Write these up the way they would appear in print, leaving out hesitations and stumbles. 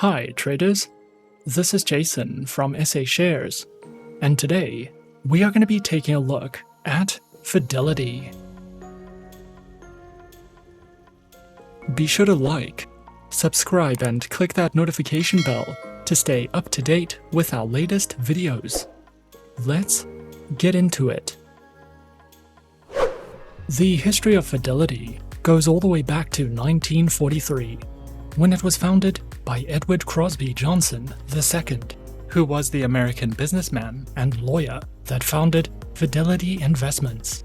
Hi traders, this is Jason from SA Shares, and today we are going to be taking a look at Fidelity. Be sure to like, subscribe and click that notification bell to stay up to date with our latest videos. Let's get into it. The history of Fidelity goes all the way back to 1943, when it was founded by Edward Crosby Johnson II, who was the American businessman and lawyer that founded Fidelity Investments.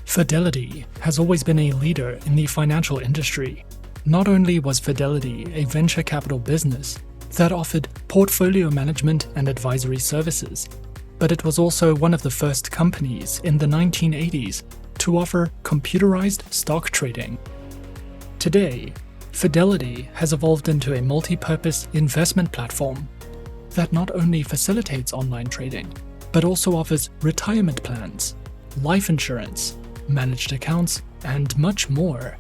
Fidelity has always been a leader in the financial industry. Not only was Fidelity a venture capital business that offered portfolio management and advisory services, but it was also one of the first companies in the 1980s to offer computerized stock trading. Today, Fidelity has evolved into a multi-purpose investment platform that not only facilitates online trading, but also offers retirement plans, life insurance, managed accounts, and much more.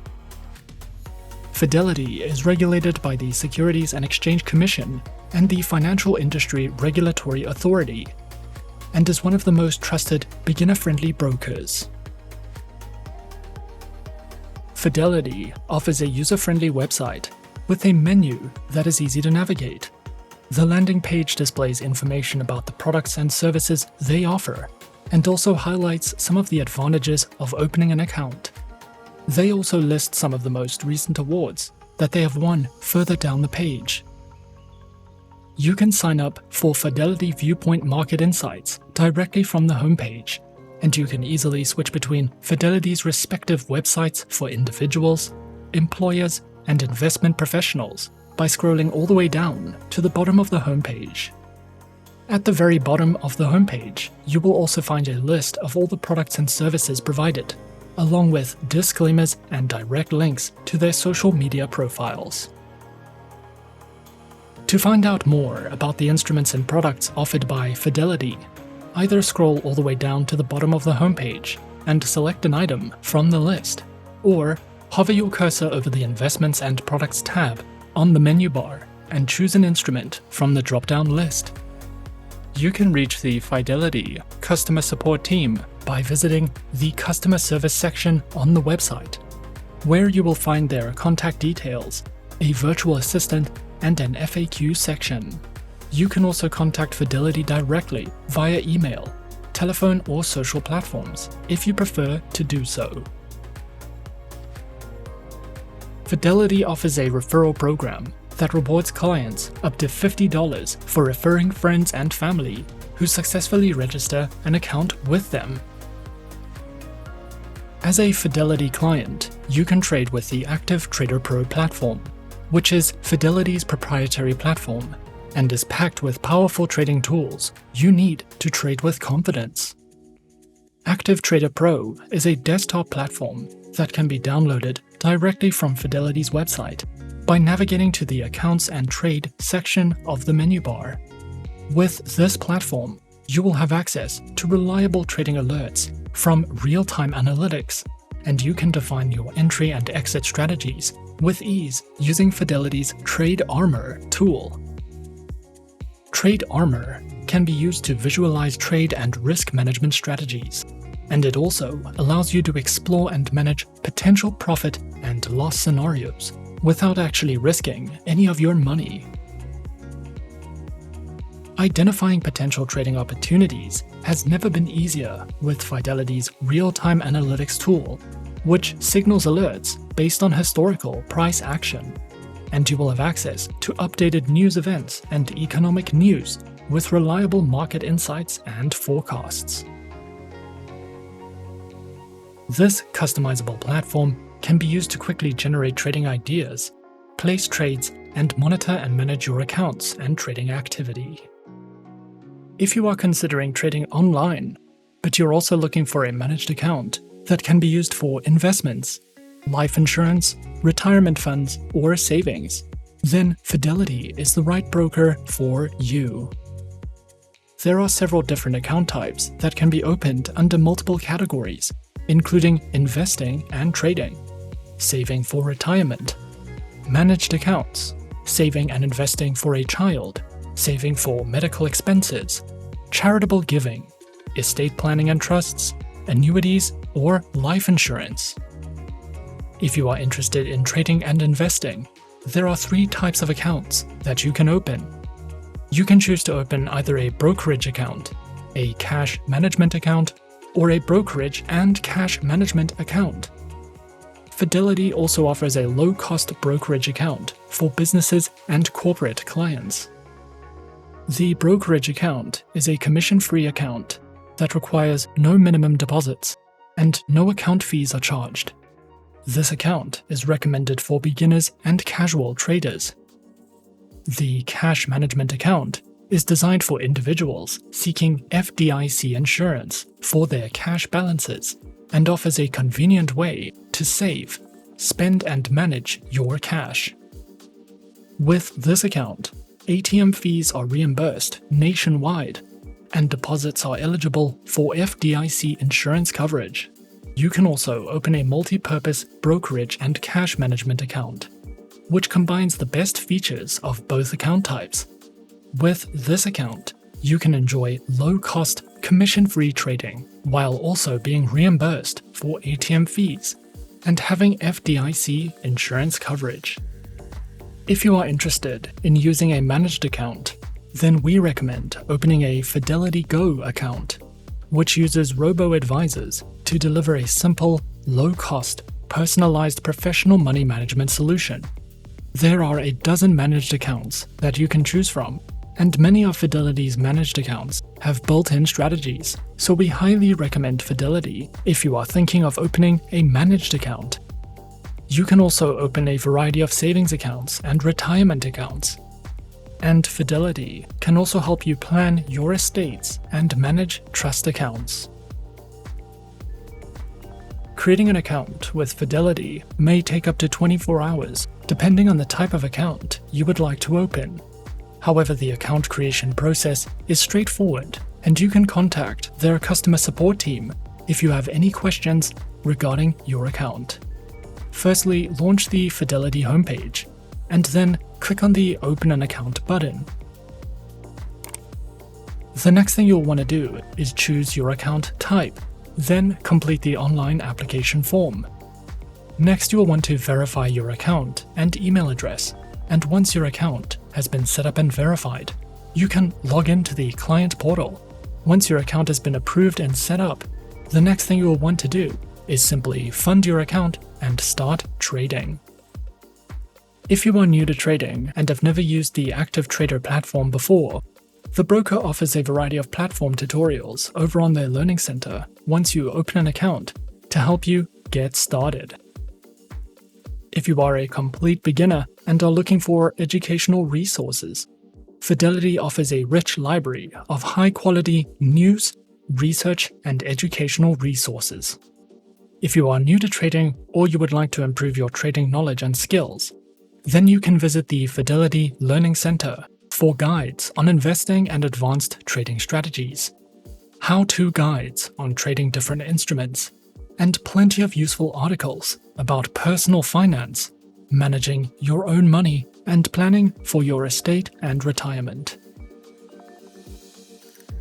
Fidelity is regulated by the Securities and Exchange Commission and the Financial Industry Regulatory Authority, and is one of the most trusted beginner-friendly brokers. Fidelity offers a user-friendly website with a menu that is easy to navigate. The landing page displays information about the products and services they offer, and also highlights some of the advantages of opening an account. They also list some of the most recent awards that they have won further down the page. You can sign up for Fidelity Viewpoint Market Insights directly from the homepage, and you can easily switch between Fidelity's respective websites for individuals, employers, and investment professionals by scrolling all the way down to the bottom of the homepage. At the very bottom of the homepage, you will also find a list of all the products and services provided, along with disclaimers and direct links to their social media profiles. To find out more about the instruments and products offered by Fidelity, either scroll all the way down to the bottom of the homepage and select an item from the list, or hover your cursor over the Investments and Products tab on the menu bar and choose an instrument from the drop-down list. You can reach the Fidelity customer support team by visiting the customer service section on the website, where you will find their contact details, a virtual assistant, and an FAQ section. You can also contact Fidelity directly via email, telephone, or social platforms if you prefer to do so. Fidelity offers a referral program that rewards clients up to $50 for referring friends and family who successfully register an account with them. As a Fidelity client, you can trade with the Active Trader Pro platform, which is Fidelity's proprietary platform and is packed with powerful trading tools you need to trade with confidence. Active Trader Pro is a desktop platform that can be downloaded directly from Fidelity's website by navigating to the Accounts and Trade section of the menu bar. With this platform, you will have access to reliable trading alerts from real-time analytics, and you can define your entry and exit strategies with ease using Fidelity's Trade Armor tool. Trade Armor can be used to visualize trade and risk management strategies, and it also allows you to explore and manage potential profit and loss scenarios without actually risking any of your money. Identifying potential trading opportunities has never been easier with Fidelity's real-time analytics tool, which signals alerts based on historical price action, and you will have access to updated news events and economic news with reliable market insights and forecasts. This customizable platform can be used to quickly generate trading ideas, place trades, and monitor and manage your accounts and trading activity. If you are considering trading online, but you're also looking for a managed account that can be used for investments, life insurance, retirement funds, or savings, then Fidelity is the right broker for you. There are several different account types that can be opened under multiple categories, including investing and trading, saving for retirement, managed accounts, saving and investing for a child, saving for medical expenses, charitable giving, estate planning and trusts, annuities, or life insurance. If you are interested in trading and investing, there are 3 types of accounts that you can open. You can choose to open either a brokerage account, a cash management account, or a brokerage and cash management account. Fidelity also offers a low-cost brokerage account for businesses and corporate clients. The brokerage account is a commission-free account that requires no minimum deposits and no account fees are charged. This account is recommended for beginners and casual traders. The cash management account is designed for individuals seeking FDIC insurance for their cash balances and offers a convenient way to save, spend, and manage your cash. With this account, ATM fees are reimbursed nationwide, and deposits are eligible for FDIC insurance coverage. You can also open a multi-purpose brokerage and cash management account, which combines the best features of both account types. With this account, you can enjoy low-cost, commission-free trading while also being reimbursed for ATM fees and having FDIC insurance coverage. If you are interested in using a managed account, then we recommend opening a Fidelity Go account, which uses robo-advisors to deliver a simple, low-cost, personalized professional money management solution. There are a dozen managed accounts that you can choose from, and many of Fidelity's managed accounts have built-in strategies, so we highly recommend Fidelity if you are thinking of opening a managed account. You can also open a variety of savings accounts and retirement accounts. And Fidelity can also help you plan your estates and manage trust accounts. Creating an account with Fidelity may take up to 24 hours, depending on the type of account you would like to open. However, the account creation process is straightforward, and you can contact their customer support team if you have any questions regarding your account. Firstly, launch the Fidelity homepage, and then click on the Open an Account button. The next thing you'll want to do is choose your account type, then complete the online application form. Next, you'll want to verify your account and email address, and once your account has been set up and verified, you can log into the client portal. Once your account has been approved and set up, the next thing you'll want to do is simply fund your account and start trading. If you are new to trading and have never used the Active Trader platform before, the broker offers a variety of platform tutorials over on their Learning Center once you open an account to help you get started. If you are a complete beginner and are looking for educational resources, Fidelity offers a rich library of high-quality news, research, and educational resources. If you are new to trading or you would like to improve your trading knowledge and skills, then you can visit the Fidelity Learning Center for guides on investing and advanced trading strategies, how-to guides on trading different instruments, and plenty of useful articles about personal finance, managing your own money, and planning for your estate and retirement.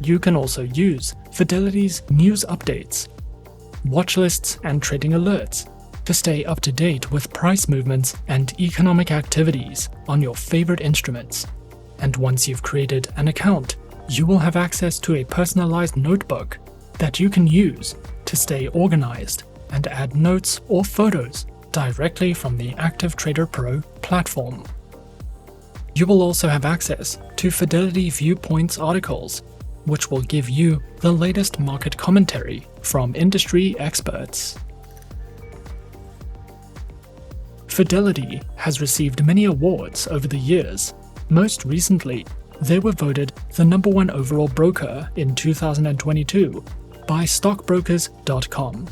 You can also use Fidelity's news updates, watch lists, and trading alerts to stay up to date with price movements and economic activities on your favorite instruments. And once you've created an account, you will have access to a personalized notebook that you can use to stay organized and add notes or photos directly from the Active Trader Pro platform. You will also have access to Fidelity Viewpoints articles, which will give you the latest market commentary from industry experts. Fidelity has received many awards over the years. Most recently, they were voted the #1 overall broker in 2022 by stockbrokers.com.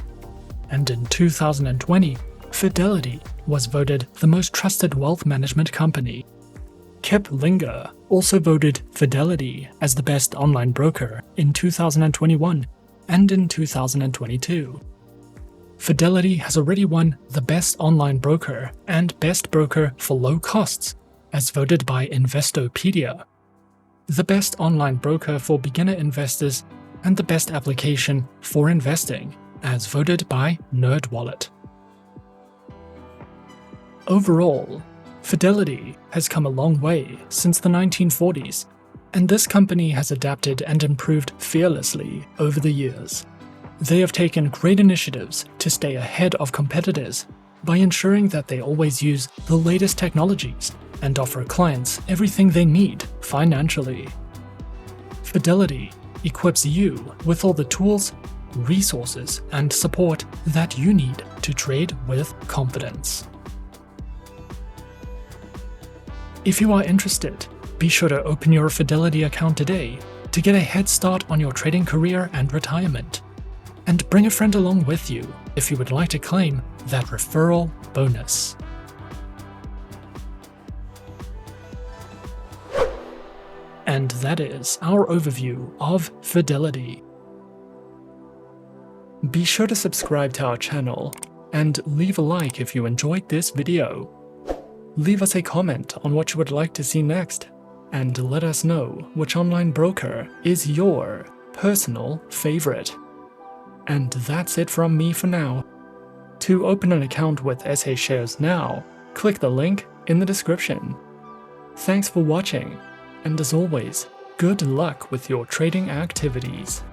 And in 2020, Fidelity was voted the most trusted wealth management company. Kip Linger also voted Fidelity as the best online broker in 2021 and in 2022. Fidelity has already won the Best Online Broker and Best Broker for Low Costs as voted by Investopedia, the best online broker for beginner investors, and the best application for investing, as voted by NerdWallet. Overall, Fidelity has come a long way since the 1940s, and this company has adapted and improved fearlessly over the years. They have taken great initiatives to stay ahead of competitors by ensuring that they always use the latest technologies and offer clients everything they need financially. Fidelity equips you with all the tools, resources, and support that you need to trade with confidence. If you are interested, be sure to open your Fidelity account today to get a head start on your trading career and retirement. And bring a friend along with you if you would like to claim that referral bonus. And that is our overview of Fidelity. Be sure to subscribe to our channel and leave a like if you enjoyed this video. Leave us a comment on what you would like to see next, and let us know which online broker is your personal favorite. And that's it from me for now. To open an account with SA Shares now, click the link in the description. Thanks for watching, and as always, good luck with your trading activities.